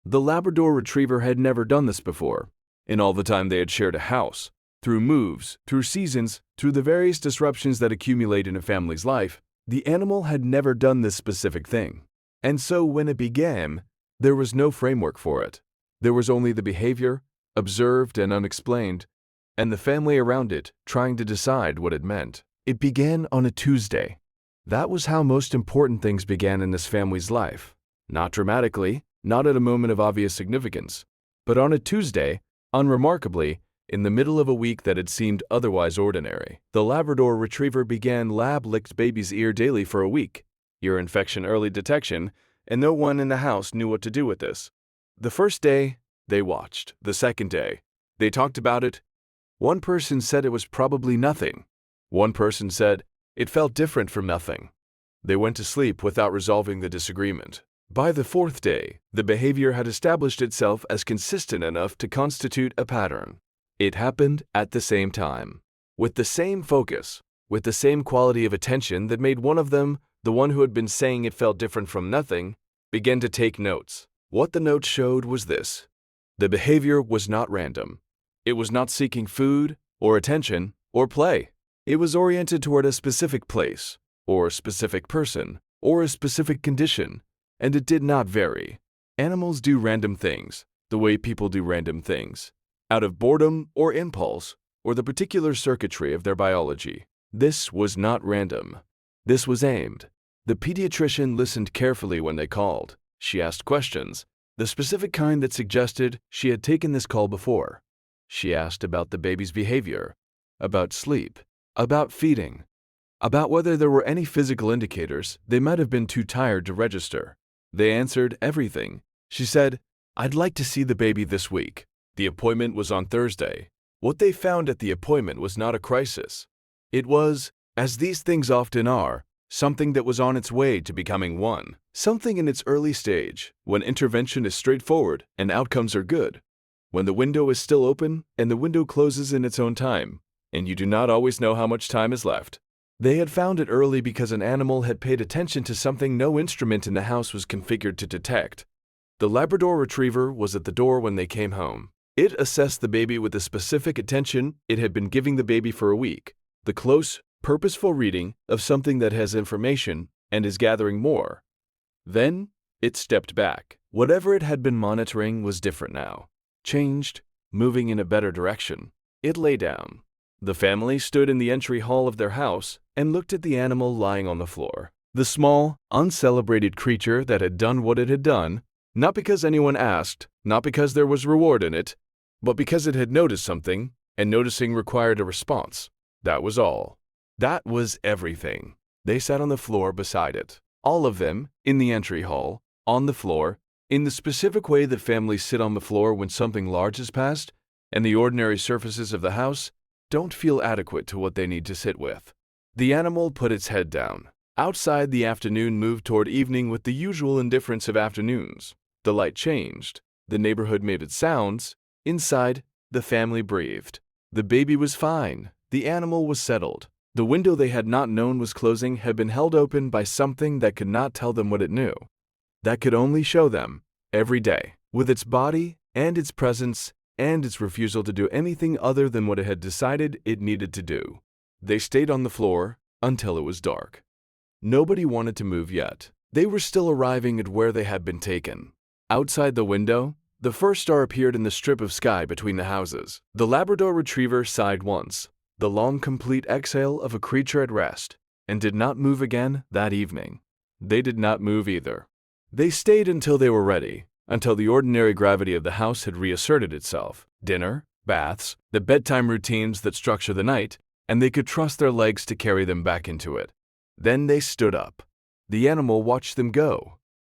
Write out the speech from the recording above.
The Labrador Retriever had never done this before. In all the time they had shared a house, through moves, through seasons, through the various disruptions that accumulate in a family's life, the animal had never done this specific thing. And so when it began, there was no framework for it. There was only the behavior, observed and unexplained, and the family around it trying to decide what it meant. It began on a Tuesday. That was how most important things began in this family's life. Not dramatically, not at a moment of obvious significance, but on a Tuesday, unremarkably, in the middle of a week that had seemed otherwise ordinary. The Labrador Retriever began lab-licked baby's ear daily for a week, ear infection early detection, and no one in the house knew what to do with this. The first day, they watched. The second day, they talked about it. One person said it was probably nothing. One person said it felt different from nothing. They went to sleep without resolving the disagreement. By the fourth day, the behavior had established itself as consistent enough to constitute a pattern. It happened at the same time, with the same focus, with the same quality of attention that made one of them, the one who had been saying it felt different from nothing, begin to take notes. What the notes showed was this: the behavior was not random. It was not seeking food, or attention, or play. It was oriented toward a specific place, or a specific person, or a specific condition, and it did not vary. Animals do random things, the way people do random things, out of boredom or impulse, or the particular circuitry of their biology. This was not random. This was aimed. The pediatrician listened carefully when they called. She asked questions, the specific kind that suggested she had taken this call before. She asked about the baby's behavior, about sleep, about feeding, about whether there were any physical indicators they might have been too tired to register. They answered everything. She said, "I'd like to see the baby this week." The appointment was on Thursday. What they found at the appointment was not a crisis. It was, as these things often are, something that was on its way to becoming one. Something in its early stage, when intervention is straightforward and outcomes are good. When the window is still open and the window closes in its own time, and you do not always know how much time is left. They had found it early because an animal had paid attention to something no instrument in the house was configured to detect. The Labrador Retriever was at the door when they came home. It assessed the baby with the specific attention it had been giving the baby for a week, the close, purposeful reading of something that has information and is gathering more. Then it stepped back. Whatever it had been monitoring was different now, changed, moving in a better direction. It lay down. The family stood in the entry hall of their house and looked at the animal lying on the floor. The small, uncelebrated creature that had done what it had done, not because anyone asked, not because there was reward in it, but because it had noticed something, and noticing required a response. That was all. That was everything. They sat on the floor beside it. All of them, in the entry hall, on the floor, in the specific way that families sit on the floor when something large has passed, and the ordinary surfaces of the house don't feel adequate to what they need to sit with. The animal put its head down. Outside, the afternoon moved toward evening with the usual indifference of afternoons. The light changed. The neighborhood made its sounds. Inside, the family breathed. The baby was fine. The animal was settled. The window they had not known was closing had been held open by something that could not tell them what it knew. That could only show them, every day, with its body and its presence and its refusal to do anything other than what it had decided it needed to do. They stayed on the floor until it was dark. Nobody wanted to move yet. They were still arriving at where they had been taken. Outside the window, the first star appeared in the strip of sky between the houses. The Labrador Retriever sighed once, the long, complete exhale of a creature at rest, and did not move again that evening. They did not move either. They stayed until they were ready, until the ordinary gravity of the house had reasserted itself. Dinner, baths, the bedtime routines that structure the night, and they could trust their legs to carry them back into it. Then they stood up. The animal watched them go.